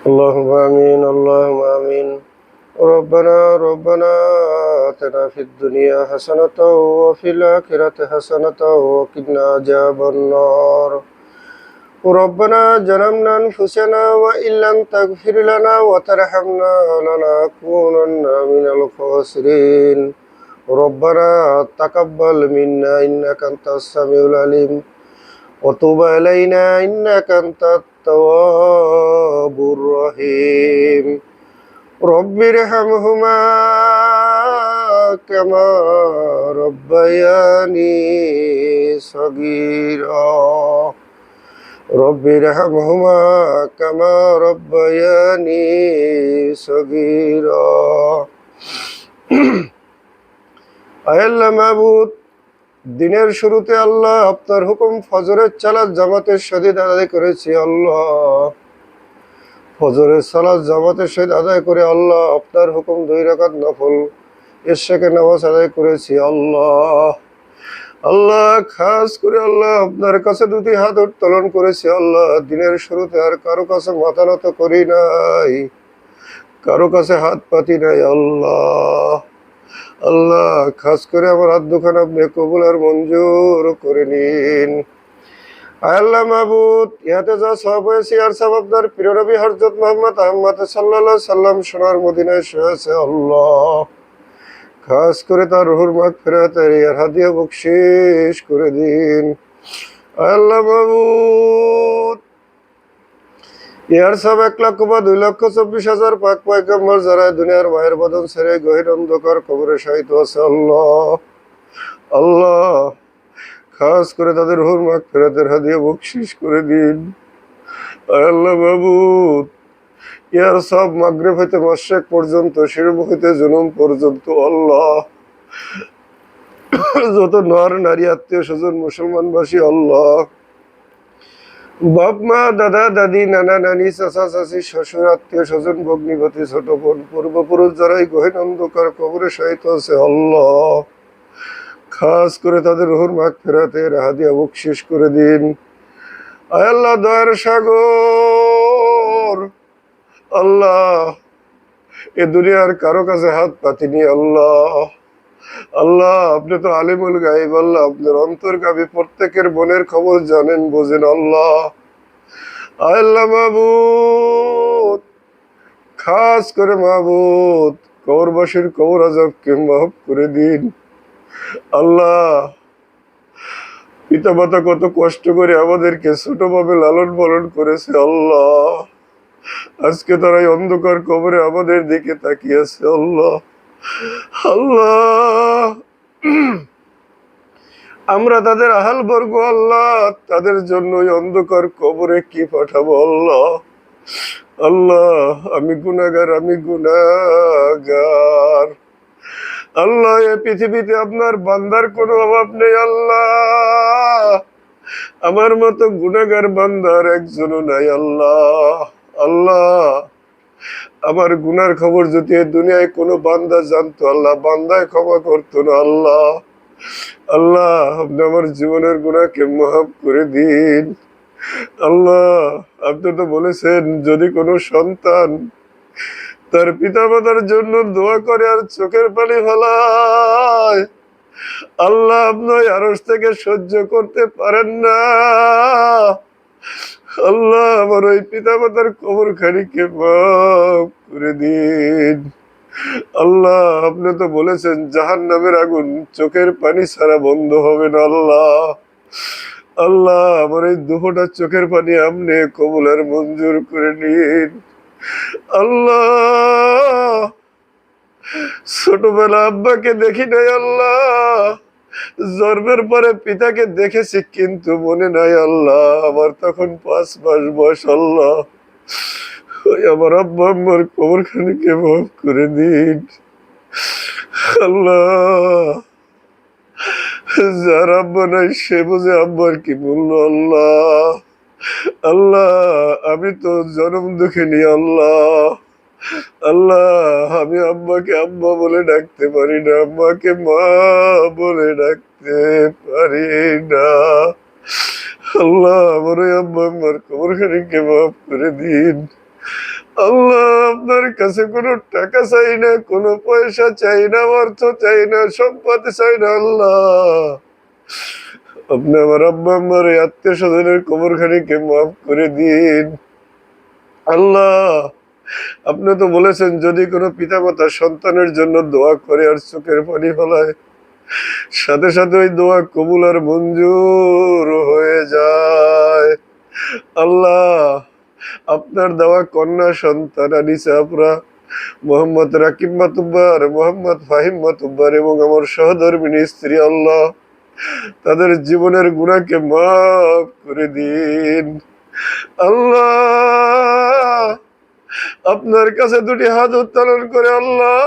اللهم آمين اللهم آمين. ربنا آتنا في الدنيا حسنة وفي الآخرة حسنة وقنا عذاب النار. ربنا ظلمنا أنفسنا وإن لم تغفر لنا وترحمنا لنكونن من الخاسرين. ربنا تقبل منا إنك أنت السميع العليم وتوب علينا إنك أنت التواب الرحيم. رب ارحمهما كما ربياني صغيرا. رب ارحمهما كما ربياني صغيرا. আয় আল্লাহ মাবুদ, দিনের শুরুতে আল্লাহ আপনার হুকুম ফজরের সালাত জামাতের সহিত আদায় করেছি। আল্লাহ ফজরের সালাত জামাতের সহিত আদায় করে আল্লাহ আপনার হুকুম 2 রাকাত নফল ইশাকে নামাজ আদায় করেছি। আল্লাহ খাস করে আল্লাহ আপনার কাছে 2টি হাত উত্তোলন করেছি। আল্লাহ দিনের শুরুতে আর কারো কাছে মাথা নত করি নাই, কারো কাছে হাত পাতি নাই। আল্লাহ খাস করে আমার হাত দুখানা আপনি কবুল আর মঞ্জুর করে নিন। আল্লাহ মাবুদ, ইহাতে যা সওয়াব হয়েছে আর সব আপনার প্রিয় নবী হযরত মুহাম্মদ আহমদ সাল্লাল্লাহু আলাইহি সাল্লাম সোনার মদিনায় শুয়েছে। আল্লাহ খাস করে তার রুহুর মাগফিরাতের ইয়ার হাদিয়া বকশিশ করে দিন। আল্লাহ মাবুদ, ইয়ার সব 1,02,24,000 পাক পয়গম্বর যারা দুনিয়ার মায়ের বদন ছেড়ে গহীন অন্ধকার কবরে শায়িত আছে। আল্লাহ খাস করে তাদের রুহুর মাগফিরাতের হাদিয়া বকশিশ করে দিন। আল্লাহ মাবুদ, ইয়ার সব মাগরিব হইতে মাশরিক পর্যন্ত, শিরব হইতে জুনুম পর্যন্ত আল্লাহ যত নর নারী আত্মীয় স্বজন মুসলমানবাসী, আল্লাহ বাপ মা দাদা দাদি নানা নানি চাচা চাচি শ্বশুর আত্মীয় স্বজন ভগ্নিপতি ছোট বোন পূর্বপুরুষ যারাই গহীন অন্ধকার কবরে শায়িত আছে, আল্লাহ খাস করে তাদের রুহুর মাগফিরাতের হাদিয়া বকশিশ করে দিন। আয় আল্লাহ দয়ার সাগর, আল্লাহ এ দুনিয়ার কারো কাছে হাত পাতিনি। আল্লাহ আপনি তো আলিমুল গায়ব। আল্লাহ আপনার অন্তর্গামী প্রত্যেকের মনের খবর জানেন, বোঝেন। আল্লাহ মাবুদ, খাস করে মাবুদ কবরবাসীর কবর আযাবকে মাফ করে দিন। আল্লাহ পিতা মাতা কত কষ্ট করে আমাদেরকে ছোটভাবে লালন পালন করেছে। আল্লাহ আজকে তারা এই অন্ধকার কবরে আমাদের দিকে তাকিয়ে আছে। আল্লাহ আমরা তাদের আহাল বর্গ, আল্লাহ তাদের জন্য অন্ধকার কবরে কি পাঠাবো। আল্লাহ আমি গুনাহগার আল্লাহ এ পৃথিবীতে আপনার বান্দার কোনো অভাব নেই। আল্লাহ আমার মতো গুনাহগার বান্দার একজনও নাই। আল্লাহ আমার গুনার খবর যদি দুনিয়ায় কোনো বান্দা জানতো, আল্লাহ বান্দায় ক্ষমা করতো না। আল্লাহ আপনি আমার জীবনের গুনাহকে মাফ করে দিন। আল্লাহ আপনি তো বলেছেন যদি কোনো সন্তান তার পিতা মাতার জন্য দোয়া করে আর চোখের পানি ফেলায়, আল্লাহ আপনার আরশ থেকে সহ্য করতে পারেন না। আল্লাহ আমার ওই পিতা মাতার কবরখানিকে মাফ করে দিন। আল্লাহ আপনি তো বলেছেন জাহান্নামের আগুন চোখের পানি ছাড়া বন্ধ হবে না। আল্লাহ আমার এই 2 ফোঁটা চোখের পানি আপনি কবুল আর মঞ্জুর করে নিন। আল্লাহ ছোটবেলা আব্বাকে দেখি নাই। আল্লাহ জন্মের পরে পিতাকে দেখেছি কিন্তু মনে নাই। আল্লাহ আমার তখন 5 মাস বয়স। আল্লাহ ওই আমার আব্বা আম্মার কবরখানিকে মাফ করে দিন। আল্লাহ যার আব্বা নাই সে বুঝে আব্বার কি মূল্য। আল্লাহ আমি তো জন্ম দেখিনি। আল্লাহ আমি আব্বাকে আব্বা বলে ডাকতে পারি না, আম্মাকে মা বলে ডাকতে পারি না। আল্লাহ আমার ওই আব্বা আম্মার কবরখানিকে মাফ করে দিন। আল্লাহ আপনার কাছে কোনো টাকা চাই না, কোনো পয়সা চাই না, অর্থ চাই না, সম্পত্তি চাই না। আল্লাহ আপনি আমার আব্বা আম্মার আত্মীয় স্বজনের কবরখানিকে মাফ করে দিন। আল্লাহ আপনি তো বলেছেন যদি কোনো পিতামাতা সন্তানের জন্য দোয়া করে আর চোখের পানি ফেলায়, সাথে সাথে ওই দোয়া কবুল আর মঞ্জুর হয়ে যায়। আল্লাহ আপনার দেওয়া কন্যা সন্তান আনিসা আপরা, মোহাম্মদ রাকিব মাতুব্বার, মোহাম্মদ ফাহিম মাতুব্বার এবং আমার সহধর্মিনী স্ত্রী, আল্লাহ তাদের জীবনের গুনাহকে মাফ করে দিন। আল্লাহ আপনার কাছে দুটি হাত উত্তোলন করে আল্লাহ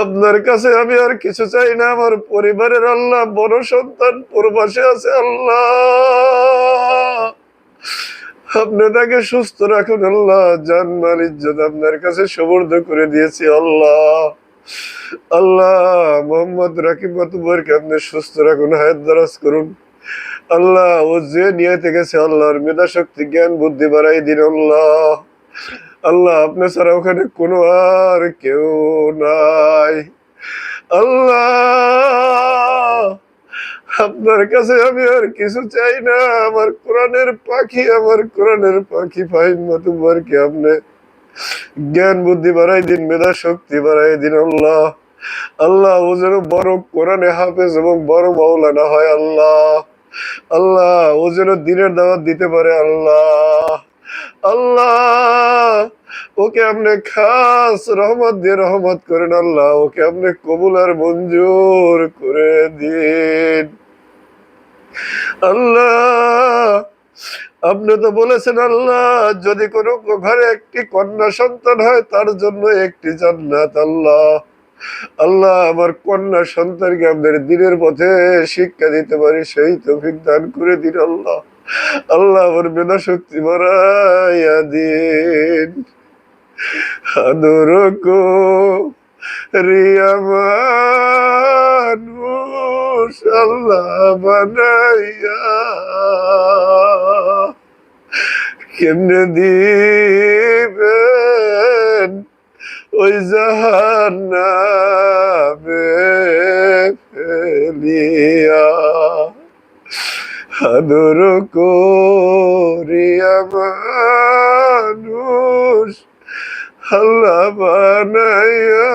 আপনার কাছে আমি আর কিছু চাই না। আমার পরিবারের আল্লাহ বড় সন্তান প্রবাসে আছে, আল্লাহ আপনি তাকে সুস্থ রাখুন। আল্লাহ জান মাল ইজ্জত আপনার কাছে সুবর্দ করে দিয়েছি। আল্লাহ আল্লাহ মোহাম্মদ রাকিব মাতুব্বরকে আপনি সুস্থ রাখুন, হায়াত দারাজ করুন। আল্লাহ ও যে নিয়ে গেছে আল্লাহর মেধা শক্তি জ্ঞান বুদ্ধি বাড়াই দিন। আল্লাহ আল্লাহ আপনি ছাড়া ওখানে কোনো আর কেউ নাই। আল্লাহ আপনার কাছে আমি আর কিছু চাই না। আমার কোরআনের পাখি ফাহিম মাতুব্বরকে আপনি জ্ঞান বুদ্ধি বাড়াই দিন, মেধা শক্তি বাড়াই দিন। আল্লাহ আল্লাহ ও যেন বড় কোরআনে হাফেজ এবং বড় মাওলানা হয়। আল্লাহ আল্লাহ ও যেন দিনের দাওয়াত দিতে পারে। আল্লাহ আল্লাহ ওকে আপনি খাস রহমত দিয়ে রহমত করেন। আল্লাহ ওকে আপনি কবুল আর মঞ্জুর করে দিন। আল্লাহ আপনি তো বলেছেন আল্লাহ যদি কোনো ঘরে একটি কন্যা সন্তান হয় তার জন্য একটি জান্নাত। আল্লাহ আল্লাহ আমার কন্যা সন্তানকে আপনার দিনের পথে শিক্ষা দিতে পারি সেই তৌফিক দান করে দিন। আল্লাহ আল্লাহ আমার মেধা শক্তি বাড়াইয়া দিন। আদর কো রিয়া মানুষ আল্লাহ বানাইয়া কেমনে দিবেন ওই জাহান্নামে ফেলিয়া। আদর করিয়া মানুষ আল্লাহ বানাইয়া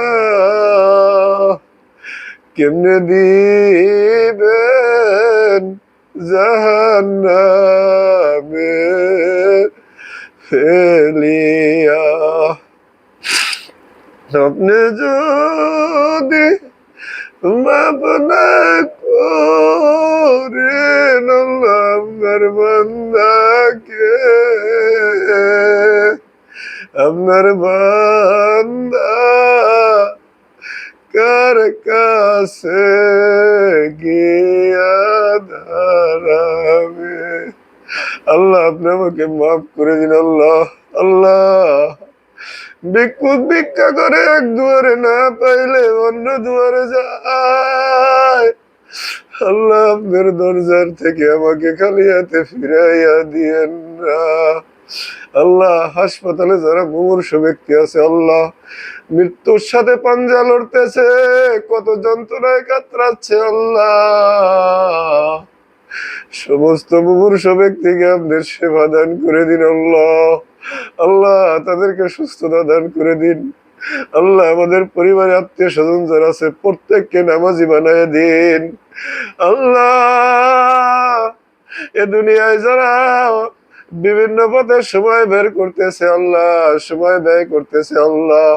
কেমনে দিবেন জাহান্নামে ফেলিয়া। আপনি যদি মাফ না করেন আল্লাহ আপনার বান্দাকে, আপনার বান্দা কার কাছে গিয়া দাঁড়াবে। আল্লাহ আপনি আমাকে মাফ করে দিন। আল্লাহ আল্লাহ ভিক্ষুক ভিক্ষা করে এক দুয়ারে না পাইলে অন্য দুয়ারে যায়। আল্লাহ আপনার দরজার থেকে আমাকে খালি হাতে ফিরাইয়া দিয়েন না। আল্লাহ হাসপাতালে যারা মুমূর্ষু ব্যক্তি আছে আল্লাহ মৃত্যুর সাথে পাঞ্জা লড়তেছে, কত যন্ত্রণায় কাতরাচ্ছে, আল্লাহ সমস্ত মুমূর্ষু ব্যক্তিকে আপনার সেবা দান করে দিন। আল্লাহ আল্লাহ তাদেরকে সুস্থতা দান করে দিন। আল্লাহ আমাদের পরিবারে আত্মীয় স্বজন যারা আছে প্রত্যেককে নামাজি বানায় দিন। আল্লাহ এ দুনিয়ায় যারা বিভিন্ন পথে সময় বের করতেছে, আল্লাহ সময় ব্যয় করতেছে, আল্লাহ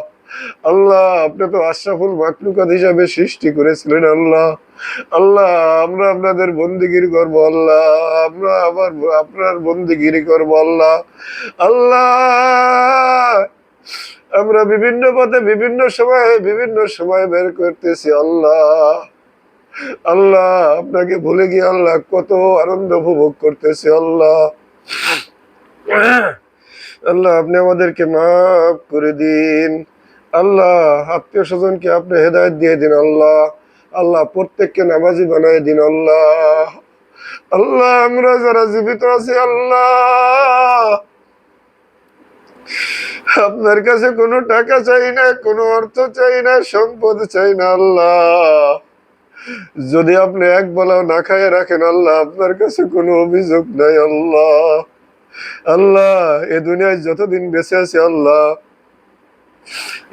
আল্লাহ আপনি তো আশরাফুল মাখলুকাত হিসাবে সৃষ্টি করেছিলেন। আল্লাহ আল্লাহ আমরা আপনাদের বন্দিগিরি করবো। আল্লাহ আমরা আবার আপনার বন্দিগিরি করবো। আল্লাহ আল্লাহ আমরা বিভিন্ন পথে বিভিন্ন সময় বের করতেছি। আল্লাহ আল্লাহ আপনাকে ভুলে গিয়ে আল্লাহ কত আনন্দ উপভোগ করতেছি। আল্লাহ আল্লাহ আপনি আমাদেরকে মাফ করে দিন। আল্লাহ আত্মীয় স্বজনকে আপনি হেদায়েত দিয়ে দিন। আল্লাহ আল্লাহ প্রত্যেককে নামাজি বানায় দিন। আল্লাহ আল্লাহ আমরা যারা জীবিত আছি আল্লাহ আপনার কাছে কোনো টাকা চাই না, কোনো অর্থ চাই না, সম্পদ চাই না আল্লাহ। যদি আপনি এক বেলাও না খাইয়ে রাখেন আল্লাহ, আপনার কাছে কোনো অভিযোগ নাই আল্লাহ। আল্লাহ, এ দুনিয়ায় যতদিন বেঁচে আছি আল্লাহ,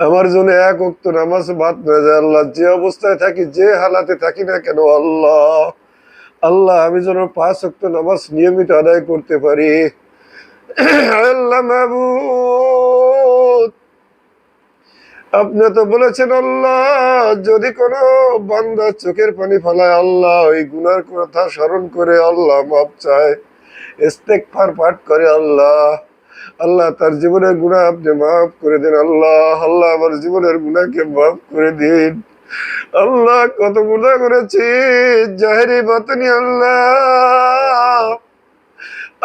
আমার জন্য এক ওয়াক্ত নামাজ বাদ না যায় আল্লাহ। যে অবস্থায় থাকি, যে হালাতে থাকি না কেন আল্লাহ, আল্লাহ আমি যেন 5 ওয়াক্ত নামাজ নিয়মিত আদায় করতে পারি। আল্লাহ মাবুদ, আপনি তো বলেছেন আল্লাহ, যদি কোনো বান্দা চোখের পানি ফেলায় আল্লাহ, ওই গুনার কথা স্মরণ করে আল্লাহ মাপ চায়, ইস্তেগফার পাঠ করে আল্লাহ, আল্লাহ তার জীবনের গুনাহ আপনি মাফ করে দিন আল্লাহ। আল্লাহ আমার জীবনের গুনাহকে মাফ করে দিন আল্লাহ। কত গুনাহ করেছি জাহেরি বাতিনি আল্লাহ,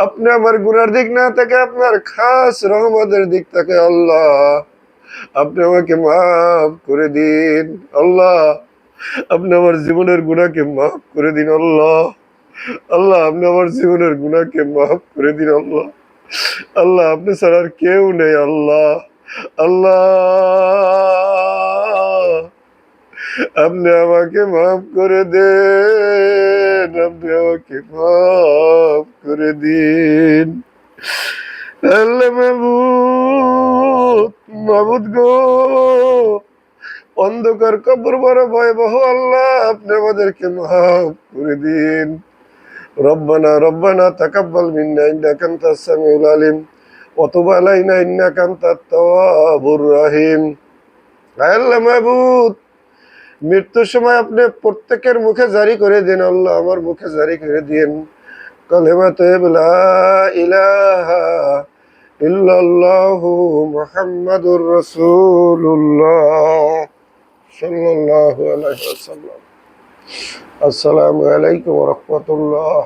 আপনি আমার গুনার দিক না থেকে আপনার খাস রহমতের দিক থেকে আল্লাহ আপনি আমাকে মাফ করে দিন আল্লাহ। আপনি আমার জীবনের গুনাহকে মাফ করে দিন আল্লাহ। আল্লাহ আপনি আমার জীবনের গুনাহকে মাফ করে দিন আল্লাহ। আল্লাহ আপনি ছাড়া আর কেউ নেই আল্লাহ। আল্লাহ আপনি আমাকে মাফ করে দেন, আপনি আমাকে মাফ করে দিন আল্লাহ মাবুদ। মাবুদ গো, অন্ধকার কবর বড় ভয়াবহ আল্লাহ, আপনি আমাদেরকে মাফ করে দিন। রব্বানা রব্বানা তাকাব্বাল মিন্না ইন্নাকা আনতাস সামিউল আলিম ওয়া তুব আলাইনা ইন্নাকা আনতাত তাওয়াবুর রহিম। আল্লাহ মাবুদ, মৃত্যুর সময় আপনি প্রত্যেকের মুখে জারি করে দিন আল্লাহ, আমার মুখে জারি করে দিন কালেমাতে লা ইলাহা ইল্লাল্লাহু মুহাম্মাদুর রাসূলুল্লাহ সাল্লাল্লাহু আলাইহি ওয়াসাল্লাম। আসসালামু আলাইকুম ওয়া রাহমাতুল্লাহ।